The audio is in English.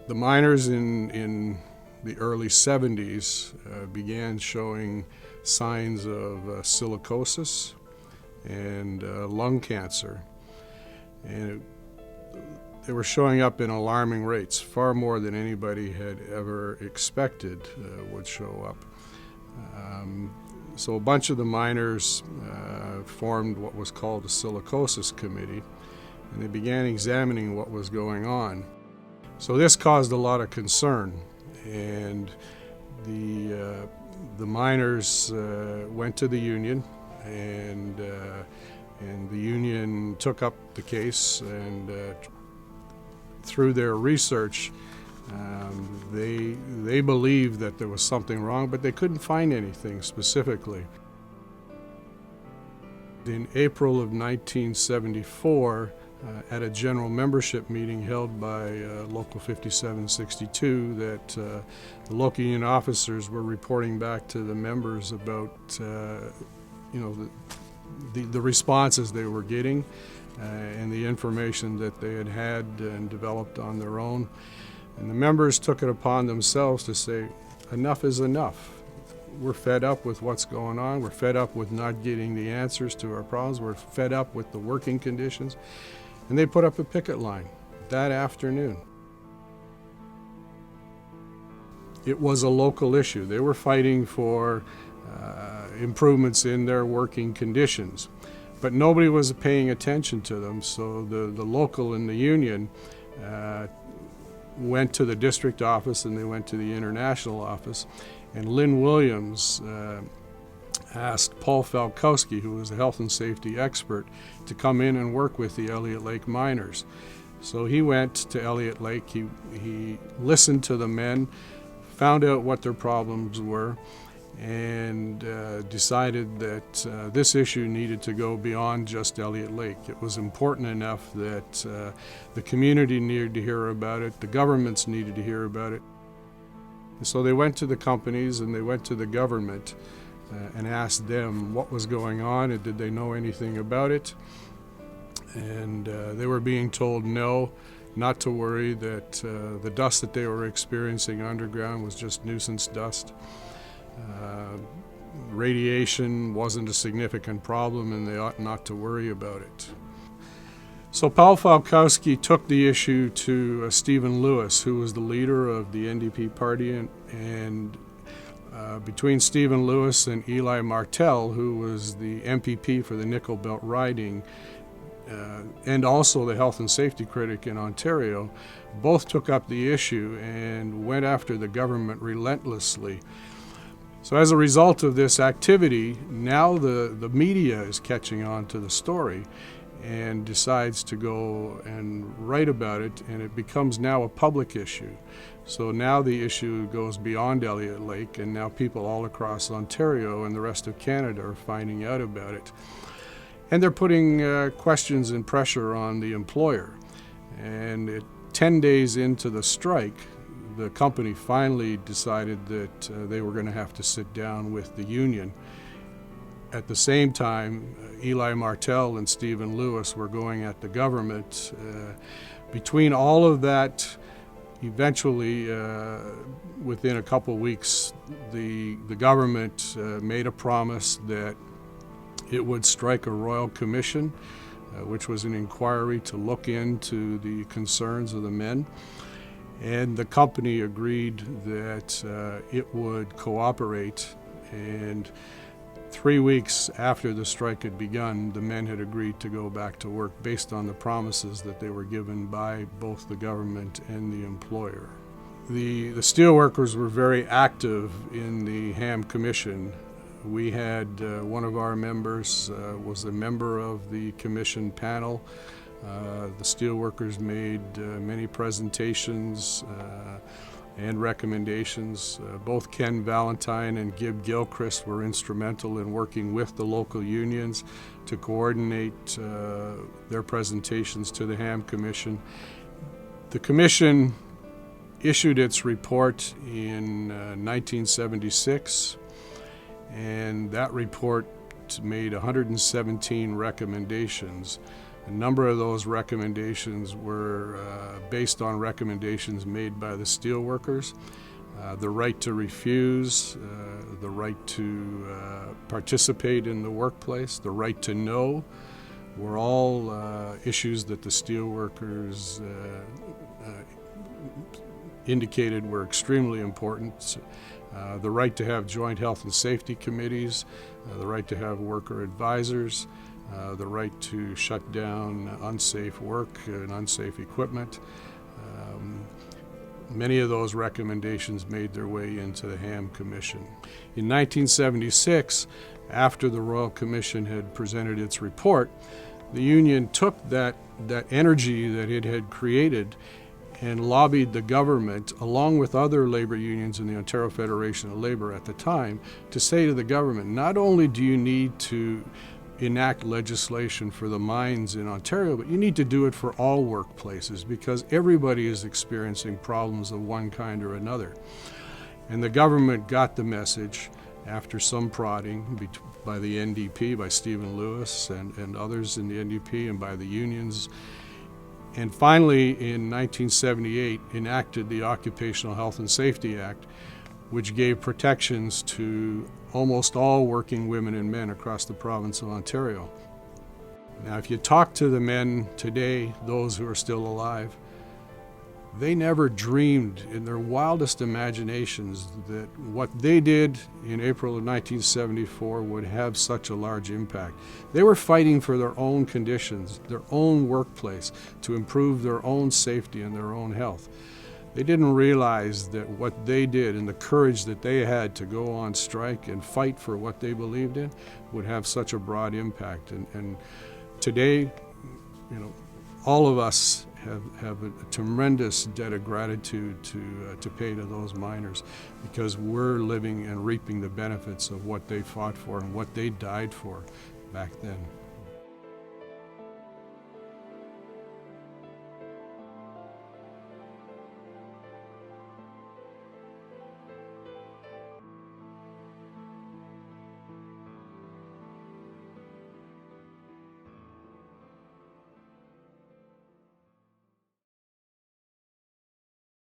The miners in the early 70s began showing signs of silicosis and lung cancer. And they were showing up in alarming rates, far more than anybody had ever expected would show up. So a bunch of the miners formed what was called a silicosis committee, and they began examining what was going on. So this caused a lot of concern, and the miners went to the union, and the union took up the case, and through their research, they believed that there was something wrong, but they couldn't find anything specifically. In April of 1974, at a general membership meeting held by Local 5762, that the local union officers were reporting back to the members about the responses they were getting and the information that they had had and developed on their own. And the members took it upon themselves to say, enough is enough. We're fed up with what's going on. We're fed up with not getting the answers to our problems. We're fed up with the working conditions. And they put up a picket line that afternoon. It was a local issue. They were fighting for improvements in their working conditions, but nobody was paying attention to them. So the local and the union went to the district office, and they went to the international office, and Lynn Williams asked Paul Falkowski, who was a health and safety expert, to come in and work with the Elliot Lake miners. So he went to Elliot Lake, he listened to the men, found out what their problems were, and decided that this issue needed to go beyond just Elliot Lake. It was important enough that the community needed to hear about it, the governments needed to hear about it. And so they went to the companies and they went to the government and asked them what was going on and did they know anything about it. And they were being told no, not to worry, that the dust that they were experiencing underground was just nuisance dust. Radiation wasn't a significant problem and they ought not to worry about it. So Paul Falkowski took the issue to Stephen Lewis, who was the leader of the NDP party, and between Stephen Lewis and Eli Martel, who was the MPP for the Nickel Belt riding, and also the health and safety critic in Ontario, both took up the issue and went after the government relentlessly. So as a result of this activity, now the media is catching on to the story and decides to go and write about it, and it becomes now a public issue. So now the issue goes beyond Elliot Lake, and now people all across Ontario and the rest of Canada are finding out about it. And they're putting questions and pressure on the employer. And 10 days into the strike, the company finally decided that they were going to have to sit down with the union. At the same time, Eli Martel and Stephen Lewis were going at the government. Between all of that, eventually, within a couple weeks, the government made a promise that it would strike a royal commission, which was an inquiry to look into the concerns of the men. And the company agreed that it would cooperate, and 3 weeks after the strike had begun, the men had agreed to go back to work based on the promises that they were given by both the government and the employer. The steelworkers were very active in the Ham Commission. We had one of our members was a member of the commission panel. The steelworkers made many presentations and recommendations. Both Ken Valentine and Gib Gilchrist were instrumental in working with the local unions to coordinate their presentations to the Ham Commission. The commission issued its report in 1976, and that report made 117 recommendations. A number of those recommendations were based on recommendations made by the steelworkers. The right to refuse, the right to participate in the workplace, the right to know were all issues that the steelworkers indicated were extremely important. The right to have joint health and safety committees, the right to have worker advisors, the right to shut down unsafe work and unsafe equipment. Many of those recommendations made their way into the Ham Commission. In 1976, after the Royal Commission had presented its report, the union took that energy that it had created and lobbied the government, along with other labor unions in the Ontario Federation of Labor at the time, to say to the government, not only do you need to enact legislation for the mines in Ontario, but you need to do it for all workplaces because everybody is experiencing problems of one kind or another. And the government got the message after some prodding by the NDP, by Stephen Lewis and others in the NDP and by the unions, and finally in 1978 enacted the Occupational Health and Safety Act, which gave protections to almost all working women and men across the province of Ontario. Now, if you talk to the men today, those who are still alive, they never dreamed in their wildest imaginations that what they did in April of 1974 would have such a large impact. They were fighting for their own conditions, their own workplace, to improve their own safety and their own health. They didn't realize that what they did and the courage that they had to go on strike and fight for what they believed in would have such a broad impact. And today, all of us have a tremendous debt of gratitude to pay to those miners because we're living and reaping the benefits of what they fought for and what they died for back then.